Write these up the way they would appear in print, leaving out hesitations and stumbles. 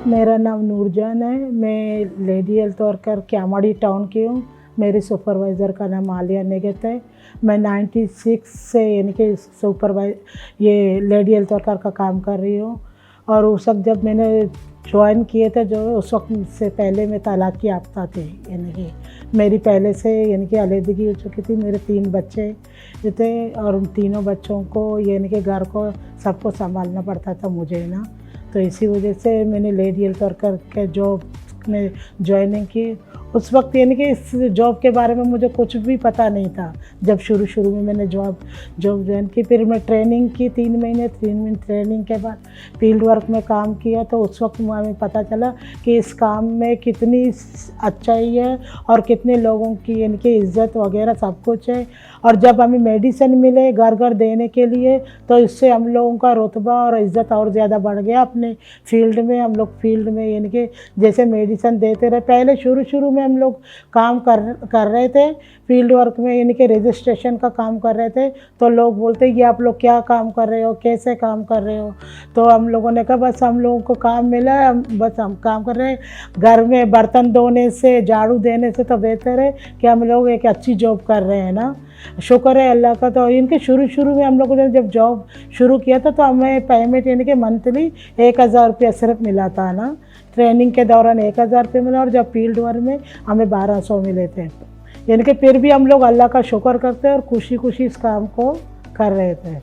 मेरा नाम नूरजान है। मैं लेडी हेल्थ वर्कर क्यामाड़ी टाउन की हूँ। मेरी सुपरवाइज़र का नाम आलिया निगत है। मैं 96 से यानी कि ये लेडी हेल्थ वर्कर का काम कर रही हूँ। और उस वक्त जब मैंने ज्वाइन किए थे, जो उस वक्त से पहले मैं तलाक की याफ्ता थी। यानी कि मेरी पहले से यानी कि अलहदगी हो चुकी थी। मेरे 3 बच्चे थे और उन तीनों बच्चों को यानी कि घर को सबको संभालना पड़ता था मुझे ना। तो इसी वजह से मैंने लेडी हेल्थ वर्कर के जॉब में ज्वाइनिंग की। उस वक्त यानी कि इस जॉब के बारे में मुझे कुछ भी पता नहीं था। जब शुरू में मैंने जॉब ज्वाइन की, फिर मैं ट्रेनिंग की 3 महीने ट्रेनिंग के बाद फील्ड वर्क में काम किया। तो उस वक्त मुझे पता चला कि इस काम में कितनी अच्छाई है और कितने लोगों की यानी कि इज़्ज़त वगैरह सब कुछ है। और जब हमें मेडिसिन मिले घर घर देने के लिए, तो इससे हम लोगों का रुतबा और इज़्ज़त और ज़्यादा बढ़ गया अपने फील्ड में। हम लोग फील्ड में यानी कि जैसे मेडिसिन देते रहे। पहले शुरू में हम लोग काम कर रहे थे फील्ड वर्क में, यानी कि रजिस्ट्रेशन का काम कर रहे थे। तो लोग बोलते ये आप लोग क्या काम कर रहे हो, कैसे काम कर रहे हो। तो हम लोगों ने कहा बस हम लोगों को काम मिला है, बस हम काम कर रहे हैं। घर में बर्तन धोने से, झाड़ू देने से तो बेहतर है कि हम लोग एक अच्छी जॉब कर रहे हैं ना। शुक्र है अल्लाह का। तो इनके शुरू में हम लोगों ने जब जॉब शुरू किया था तो हमें पेमेंट यानी कि मंथली 1000 रुपया सिर्फ मिला था ना। ट्रेनिंग के दौरान 1000 रुपये मिला और जब फील्ड वर्क में हमें 1200 मिले थे। यानी कि फिर भी हम लोग अल्लाह का शुक्र करते हैं और खुशी इस काम को कर रहे थे।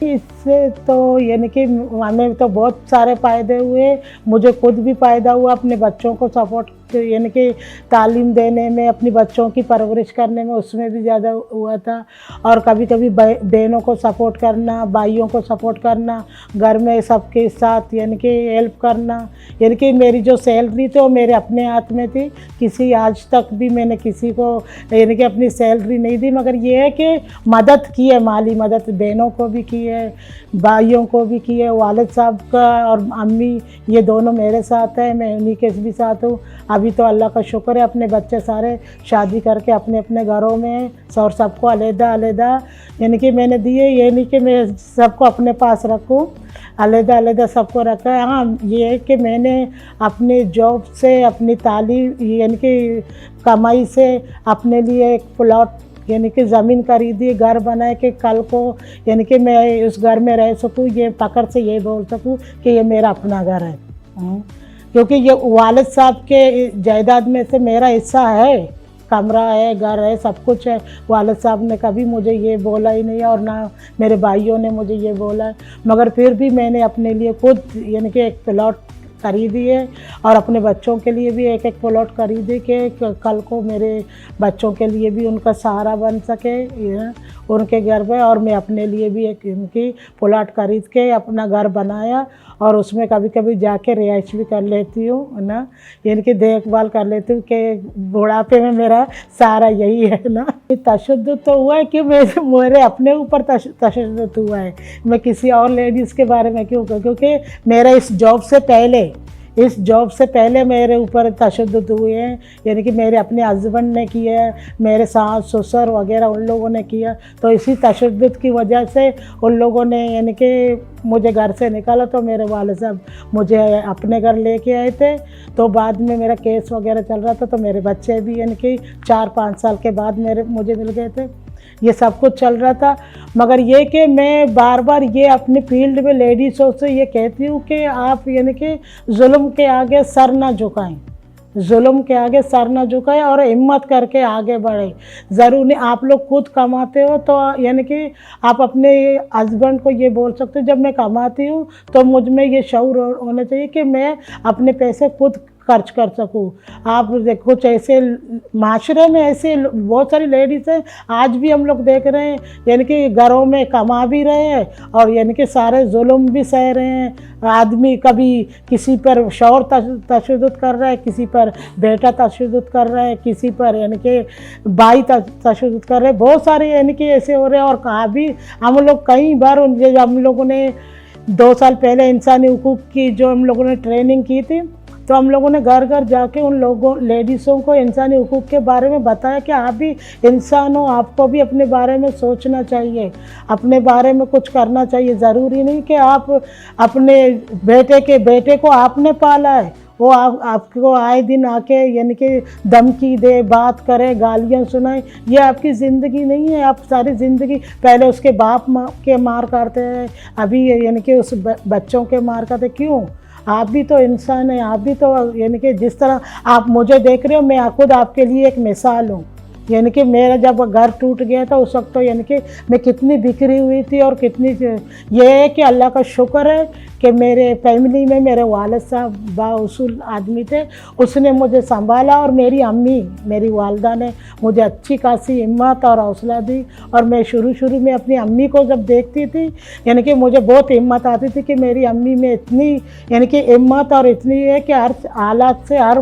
इससे तो यानी कि हमें तो बहुत सारे फ़ायदे हुए। मुझे खुद भी फ़ायदा हुआ अपने बच्चों को सपोर्ट यानी कि तालीम देने में, अपनी बच्चों की परवरिश करने में, उसमें भी ज़्यादा हुआ था। और कभी बहनों को सपोर्ट करना, भाइयों को सपोर्ट करना, घर में सबके साथ यानी कि हेल्प करना। यानी कि मेरी जो सैलरी थी वो मेरे अपने हाथ में थी। आज तक भी मैंने किसी को यानी कि अपनी सैलरी नहीं दी, मगर ये है कि मदद की है, माली मदद बहनों को भी की है, भाइयों को भी की है। वालिद साहब का और अम्मी ये दोनों मेरे साथ हैं, मैं उन्हीं के भी साथ हूँ। अभी तो अल्लाह का शुक्र है अपने बच्चे सारे शादी करके अपने अपने घरों में और सबको अलहदा यानी कि मैंने दिए। ये नहीं कि मैं सबको अपने पास रखूँ, अलहदा सबको रखा है। हाँ, ये है कि मैंने अपने जॉब से, अपनी तालीम यानी कि कमाई से अपने लिए एक प्लॉट यानी कि ज़मीन खरीदी, घर बनाए कि कल को यानी कि मैं उस घर में रह सकूँ, ये पकड़ से ये बोल सकूँ कि ये मेरा अपना घर है। क्योंकि ये वालिद साहब के जायदाद में से मेरा हिस्सा है, कमरा है, घर है, सब कुछ है। वालिद साहब ने कभी मुझे ये बोला ही नहीं और ना मेरे भाइयों ने मुझे ये बोला है। मगर फिर भी मैंने अपने लिए खुद यानी कि एक प्लॉट खरीदी है और अपने बच्चों के लिए भी एक प्लॉट खरीदी कि कल को मेरे बच्चों के लिए भी उनका सहारा बन सके उनके घर में। और मैं अपने लिए भी एक उनकी प्लॉट खरीद के अपना घर बनाया और उसमें कभी कभी जाके रिहाइश भी कर लेती हूँ ना, यानी कि देखभाल कर लेती हूँ कि बुढ़ापे में मेरा सहारा यही है ना। तशद्दुद तो हुआ है कि मेरे अपने ऊपर तशद्दुद हुआ है। मैं किसी और लेडीज़ के बारे में क्यों कहूँ, क्योंकि मेरा इस जॉब से पहले मेरे ऊपर तशद्दुद हुए हैं। यानी कि मेरे अपने हस्बैंड ने किया है, मेरे सास ससुर वगैरह उन लोगों ने किया। तो इसी तशद्दुद की वजह से उन लोगों ने यानी कि मुझे घर से निकाला। तो मेरे वालिद साहब मुझे अपने घर लेके आए थे। तो बाद में मेरा केस वगैरह चल रहा था, तो मेरे बच्चे भी यानी कि 4-5 साल के बाद मुझे मिल गए थे। ये सब कुछ चल रहा था। मगर ये कि मैं बार ये अपनी फील्ड में लेडीज़ों से ये कहती हूँ कि आप यानी कि जुल्म के आगे सर ना झुकाएं, जुल्म के आगे सर ना झुकाएं और हिम्मत करके आगे बढ़ें। ज़रूर नहीं, आप लोग खुद कमाते हो तो यानी कि आप अपने हस्बैंड को ये बोल सकते हो जब मैं कमाती हूँ तो मुझ में ये शऊर होना चाहिए कि मैं अपने पैसे खुद खर्च कर सकूँ। आप कुछ ऐसे माशरे में ऐसे बहुत सारी लेडीज़ हैं, आज भी हम लोग देख रहे हैं यानी कि घरों में कमा भी रहे हैं और यानी कि सारे जुल्म भी सह रहे हैं। आदमी कभी किसी पर शौहर तशद्दुद कर रहा है, किसी पर बेटा तशद्दुद कर रहा है, किसी पर यानी कि भाई तशद्दुद कर रहे हैं। बहुत सारे यानी कि ऐसे हो रहे हैं। और कहा भी हम लोग कई बार हम लोगों ने 2 साल पहले इंसानी हुकूक़ की जो हम लोगों ने ट्रेनिंग की थी, तो हम लोगों ने घर घर जाके उन लोगों लेडीज़ों को इंसानी हुकूक़ के बारे में बताया कि आप भी इंसान हो, आपको भी अपने बारे में सोचना चाहिए, अपने बारे में कुछ करना चाहिए। ज़रूरी नहीं कि आप अपने बेटे को आपने पाला है, वो आपको आए दिन आके यानी कि धमकी दे, बात करे, गालियाँ सुनाए, ये आपकी ज़िंदगी नहीं है। आप सारी ज़िंदगी पहले उसके बाप माँ के मार करते हैं, अभी यानी कि उस बच्चों के मार करते, क्यों? आप भी तो इंसान हैं, आप भी तो यानी कि जिस तरह आप मुझे देख रहे हो, मैं खुद आपके लिए एक मिसाल हूँ। यानी कि मेरा जब घर टूट गया था उस वक्त तो यानी कि मैं कितनी बिखरी हुई थी और कितनी, ये है कि अल्लाह का शुक्र है कि मेरे फैमिली में मेरे वालिद साहब बाउसूल आदमी थे, उसने मुझे संभाला और मेरी अम्मी, मेरी वालदा ने मुझे अच्छी खासी हिम्मत और हौसला दी। और मैं शुरू में अपनी अम्मी को जब देखती थी यानी कि मुझे बहुत हिम्मत आती थी कि मेरी अम्मी में इतनी यानी कि हिम्मत और इतनी है कि हर हालात से हर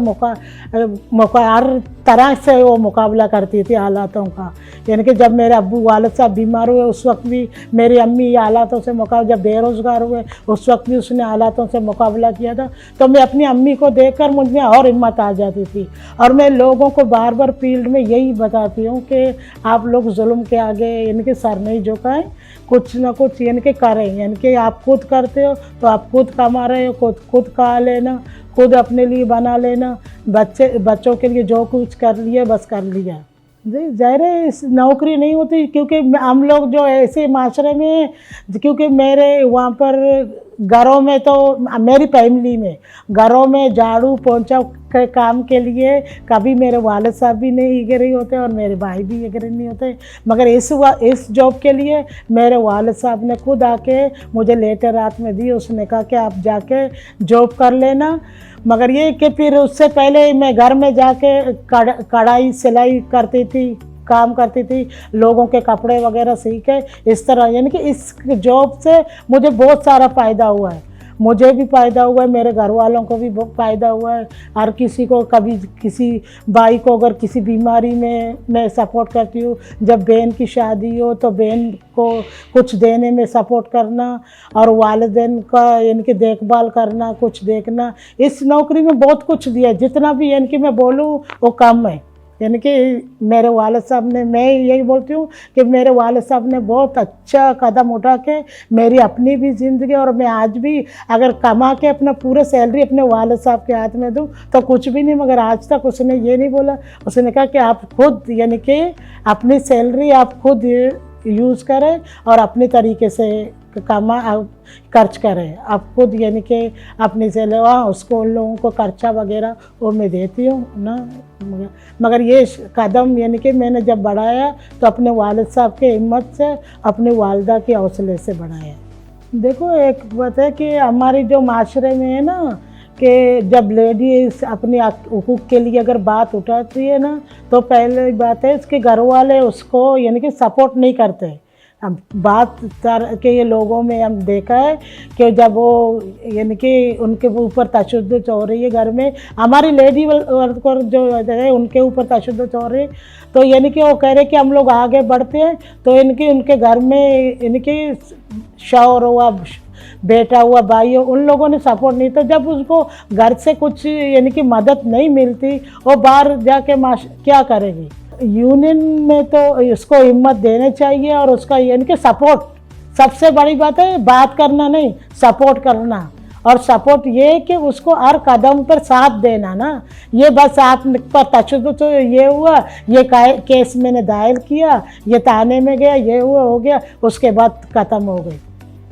तरह से वो मुकाबला करती थी हालातों का। यानी कि जब मेरे अब्बू वालिद साहब बीमार हुए उस वक्त भी मेरी अम्मी हालातों से मुकाबला, जब बेरोज़गार हुए उस वक्त भी उसने हालातों से मुकाबला किया था। तो मैं अपनी अम्मी को देखकर मुझ में और हिम्मत आ जाती थी। और मैं लोगों को बार बार फील्ड में यही बताती हूँ कि आप लोग जुल्म के आगे यानी कि सर नहीं झुकाएं, कुछ ना कुछ यानी कि करें। यानी कि आप खुद करते हो तो आप खुद कमा रहे हो, खुद खा लेना, खुद अपने लिए बना लेना, बच्चों के लिए जो कुछ कर लिया बस कर लिया। जी ज़ाहिर है इस नौकरी नहीं होती, क्योंकि हम लोग जो ऐसे माशरे में, क्योंकि मेरे वहाँ पर घरों में तो मेरी फैमिली में घरों में झाड़ू पोंछा के काम के लिए कभी मेरे वालिद साहब भी नहीं एग्री होते और मेरे भाई भी एग्री नहीं होते। मगर इस जॉब के लिए मेरे वालिद साहब ने खुद आके मुझे लेटर रात में दी। उसने कहा कि आप जाके जॉब कर लेना। मगर ये कि फिर उससे पहले मैं घर में जाके कढ़ाई सिलाई करती थी, काम करती थी, लोगों के कपड़े वगैरह सी के, इस तरह। यानी कि इस जॉब से मुझे बहुत सारा फ़ायदा हुआ है, मुझे भी फ़ायदा हुआ है, मेरे घर वालों को भी बहुत फ़ायदा हुआ है। हर किसी को, कभी किसी भाई को अगर किसी बीमारी में मैं सपोर्ट करती हूँ, जब बहन की शादी हो तो बहन को कुछ देने में सपोर्ट करना और वालिदैन का यानी कि देखभाल करना, कुछ देखना। इस नौकरी में बहुत कुछ दिया, जितना भी यानी कि मैं बोलूँ वो कम है। यानी कि मेरे वालिद साहब ने, मैं यही बोलती हूँ कि मेरे वालिद साहब ने बहुत अच्छा कदम उठा के मेरी अपनी भी ज़िंदगी, और मैं आज भी अगर कमा के अपना पूरा सैलरी अपने वालिद साहब के हाथ में दूँ तो कुछ भी नहीं। मगर आज तक उसने ये नहीं बोला, उसने कहा कि आप खुद यानी कि अपनी सैलरी आप खुद यूज़ करें और अपने तरीके से खर्च करें। आप खुद यानी कि अपनी से उसको उन लोगों को खर्चा वगैरह वो मैं देती हूँ ना। मगर ये कदम यानी कि मैंने जब बढ़ाया तो अपने वालिद साहब के हिम्मत से, अपने वालदा के हौसले से बढ़ाया। देखो एक बात है कि हमारी जो माशरे में है ना कि जब लेडीज अपने हुकूक के लिए अगर बात उठाती है ना, तो पहले बात है इसके घर वाले उसको यानी कि सपोर्ट नहीं करते। अब बात के ये लोगों में हम देखा है कि जब वो यानी कि उनके ऊपर तशद्दुद हो रही है घर में, हमारी लेडी वर्कर जो है उनके ऊपर तशद्दुद हो रही है, तो यानी कि वो कह रहे कि हम लोग आगे बढ़ते हैं तो इनकी उनके घर में यानी कि शौहर हुआ, बेटा हुआ, भाई हो, उन लोगों ने सपोर्ट नहीं। तो जब उसको घर से कुछ यानी कि मदद नहीं मिलती, वो बाहर जाके क्या करेगी। यूनियन में तो इसको हिम्मत देने चाहिए और उसका यानी कि सपोर्ट, सबसे बड़ी बात है बात करना नहीं, सपोर्ट करना। और सपोर्ट ये कि उसको हर कदम पर साथ देना ना। ये बस आप पर तशद्दुद तो ये हुआ, ये केस मैंने दायर किया, ये थाने में गया, ये हुआ हो गया, उसके बाद ख़त्म हो गई।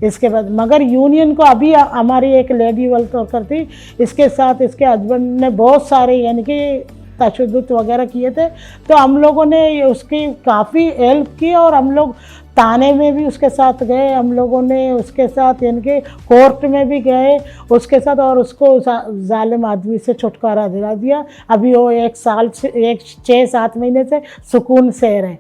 इसके बाद मगर यूनियन को अभी हमारी एक लेडी वर्कर थी, इसके साथ इसके हस्बैंड ने बहुत सारे यानी कि तशद्दुद वगैरह किए थे, तो हम लोगों ने उसकी काफ़ी हेल्प की और हम लोग थाने में भी उसके साथ गए, हम लोगों ने उसके साथ यानी कि कोर्ट में भी गए उसके साथ, और उसको जालिम आदमी से छुटकारा दिला दिया। अभी वो 1 साल से 6-7 महीने से सुकून से रहे।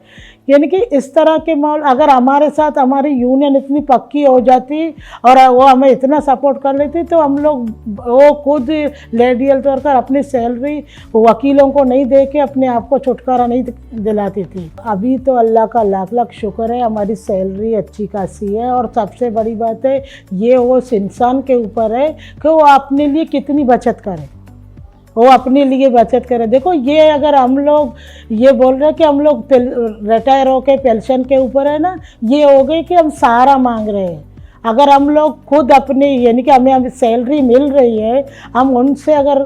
यानी कि इस तरह के माहौल अगर हमारे साथ हमारी यूनियन इतनी पक्की हो जाती और वो हमें इतना सपोर्ट कर लेती, तो हम लोग वो खुद लेडी हेल्थ वर्कर अपनी सैलरी वकीलों को नहीं दे के अपने आप को छुटकारा नहीं दिलाती थी। अभी तो अल्लाह का लाख लाख शुक्र है, हमारी सैलरी अच्छी खासी है। और सबसे बड़ी बात है ये उस इंसान के ऊपर है कि वो अपने लिए कितनी बचत करे, वो अपने लिए बचत करे। देखो ये अगर हम लोग ये बोल रहे हैं कि हम लोग रिटायर होकर पेंशन के ऊपर है ना, ये हो गई कि हम सहारा मांग रहे हैं। अगर हम लोग खुद अपनी यानी कि हमें सैलरी मिल रही है, हम उनसे अगर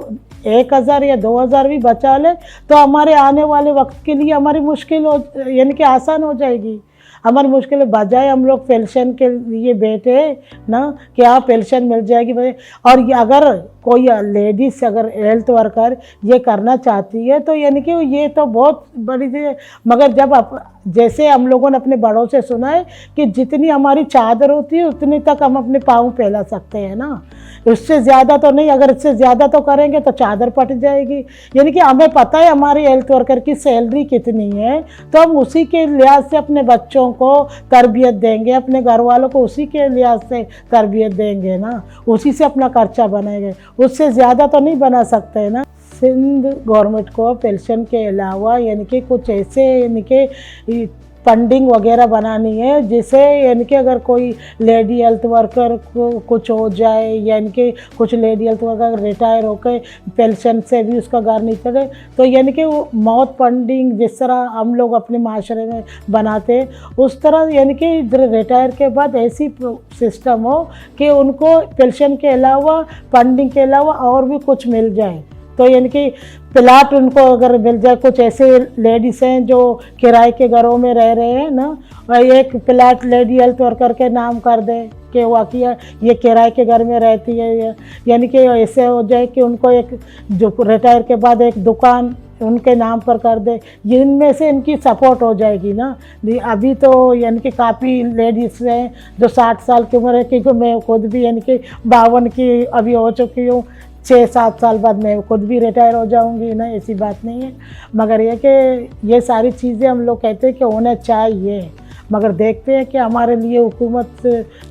1,000 या 2,000 भी बचा ले तो हमारे आने वाले वक्त के लिए हमारी मुश्किल हो यानी कि आसान हो जाएगी। हमारी मुश्किल बजाय हम लोग पेंशन के लिए बैठे ना कि हाँ पेंशन मिल जाएगी भाई। और ये अगर कोई लेडीज़ अगर हेल्थ वर्कर ये करना चाहती है तो यानी कि ये तो बहुत बड़ी चीज़ है। मगर जब जैसे हम लोगों ने अपने बड़ों से सुना है कि जितनी हमारी चादर होती है उतनी तक हम अपने पाँव फैला सकते हैं ना, उससे ज़्यादा तो नहीं। अगर इससे ज़्यादा तो करेंगे तो चादर फट जाएगी। यानी कि हमें पता है हमारी हेल्थ वर्कर की सैलरी कितनी है, तो हम उसी के लिहाज से अपने बच्चों को तरबियत देंगे, अपने घर वालों को उसी के लिहाज से तरबियत देंगे ना, उसी से अपना खर्चा बनाएंगे, उससे ज़्यादा तो नहीं बना सकते ना। सिंध गवर्नमेंट को पेंशन के अलावा यानी कि कुछ ऐसे यानी कि फंडिंग वगैरह बनानी है जिससे यानी कि अगर कोई लेडी हेल्थ वर्कर को कुछ हो जाए यानी कि कुछ लेडी हेल्थ वर्कर रिटायर होकर पेंशन से भी उसका घर नहीं चले तो यानी कि वो मौत फंडिंग जिस तरह हम लोग अपने माशरे में बनाते उस तरह यानी कि रिटायर के बाद ऐसी सिस्टम हो कि उनको पेंशन के अलावा फंडिंग के अलावा और भी कुछ मिल जाए। तो यानी कि प्लाट उनको अगर मिल जाए, कुछ ऐसे लेडीज़ हैं जो किराए के घरों में रह रहे हैं ना, और एक प्लाट लेडी हेल्थ वर्कर के नाम कर दें कि वाकई ये किराए के घर में रहती है, यानी कि ऐसे हो जाए कि उनको एक जो रिटायर के बाद एक दुकान उनके नाम पर कर दे, जिनमें से इनकी सपोर्ट हो जाएगी ना। अभी तो यानी कि काफ़ी लेडीज़ हैं जो 60 साल की उम्र है, क्योंकि मैं खुद भी यानी कि 52 की अभी हो चुकी हूँ, 6-7 साल बाद मैं खुद भी रिटायर हो जाऊंगी ना, ऐसी बात नहीं है। मगर ये कि ये सारी चीज़ें हम लोग कहते हैं कि होना चाहिए, मगर देखते हैं कि हमारे लिए हुकूमत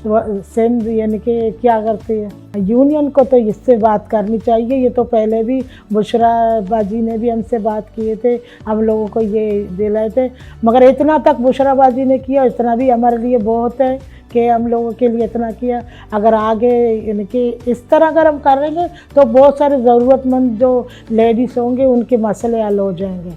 सिंध यानी कि क्या करती है। यूनियन को तो इससे बात करनी चाहिए, ये तो पहले भी बुशरा बाजी ने भी हमसे बात किए थे, हम लोगों को ये दिलाए थे, मगर इतना तक बुशरा बाजी ने किया, इतना भी हमारे लिए बहुत है कि हम लोगों के लिए इतना किया। अगर आगे यानी कि इस तरह अगर हम करेंगे तो बहुत सारे ज़रूरतमंद जो लेडीज़ होंगे उनके मसले हल हो जाएंगे।